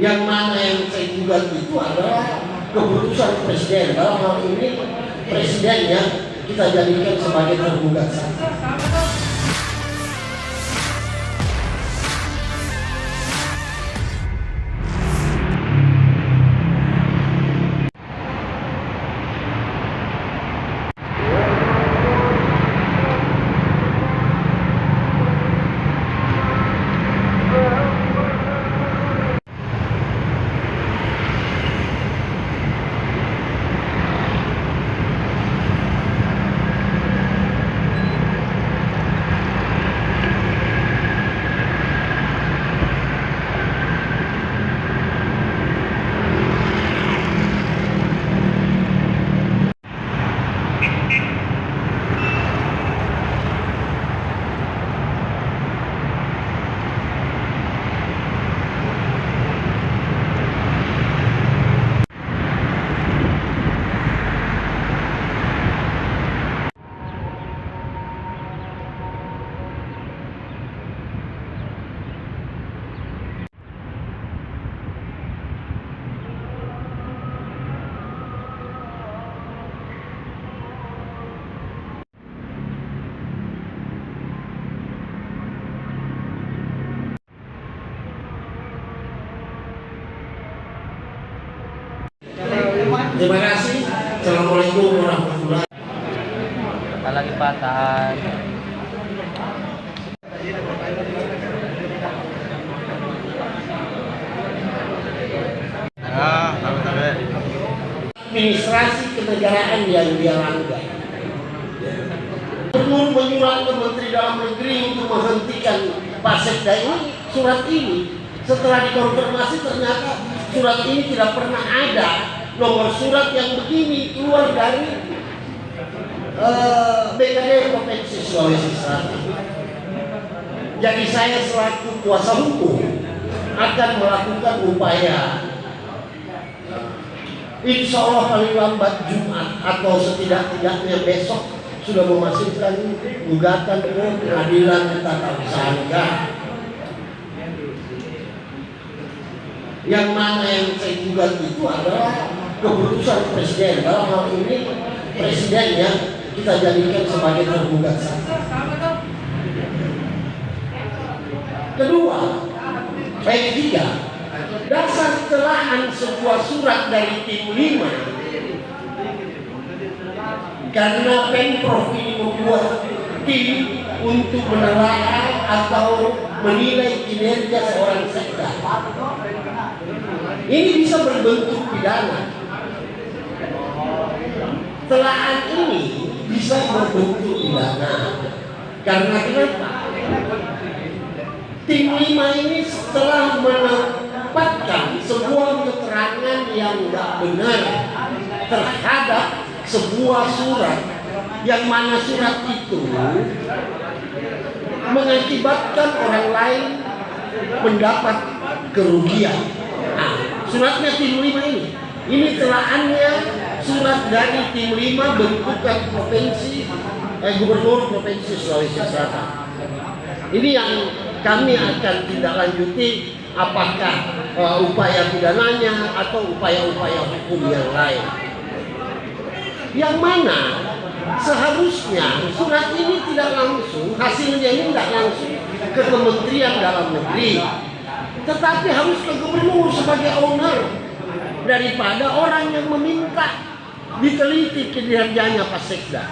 Yang mana yang saya gugat itu adalah keputusan presiden. Dalam hal ini presiden yang kita jadikan sebagai tergugat saja. Terima kasih. Assalamualaikum warahmatullahi wabarakatuh. Kita lagi patahan. Administrasi kenegaraan yang dia langgar. Gubernur menyurat ke Menteri Dalam Negeri untuk menghentikan Pasekda ini, surat ini. Setelah dikonfirmasi ternyata surat ini tidak pernah ada. Nomor surat yang begini keluar dari BKD Provinsi Sulawesi Selatan. Jadi saya selaku kuasa hukum akan melakukan upaya, insya Allah paling lambat Jumat atau setidak-tidaknya besok sudah memasukkan gugatan ke pengadilan tata usaha negara. Yang mana yang saya gugat itu adalah keputusan presiden. Dalam hal ini presiden yang kita jadikan sebagai tergugat saja. Kedua, ketiga, dasar telahan sebuah surat dari tim 5 karena Pemprov ini membuat tim untuk menelaah atau menilai kinerja seorang sekda. Ini bisa berbentuk pidana. Telahan ini bisa berbentuk pidana. Karena kenapa? Tim 5 ini setelah menempatkan sebuah keterangan yang tidak benar terhadap sebuah surat, yang mana surat itu mengakibatkan orang lain mendapat kerugian. Nah, suratnya tim 5 ini telahannya surat dari tim 5 bentukan Gubernur Provinsi Sulawesi Selatan. Ini yang kami akan tindak lanjuti, apakah upaya pidananya atau upaya-upaya hukum yang lain. Yang mana seharusnya surat ini tidak langsung, hasilnya ini tidak langsung ke Kementerian Dalam Negeri, tetapi harus ke gubernur sebagai owner, daripada orang yang meminta diteliti kinerjanya Pasekda.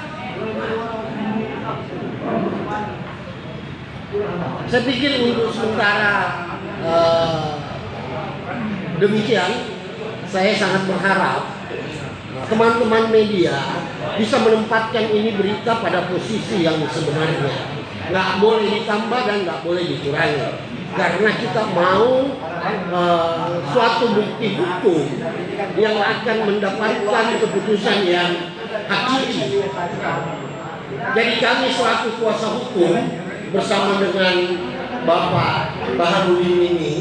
Saya pikir untuk sementara demikian. Saya sangat berharap teman-teman media bisa menempatkan ini berita pada posisi yang sebenarnya. Nggak boleh ditambah dan nggak boleh dikurangi. Karena kita mau suatu bukti hukum yang akan mendapatkan keputusan yang hakiki. Jadi kami selaku kuasa hukum bersama dengan Bapak Baharudin ini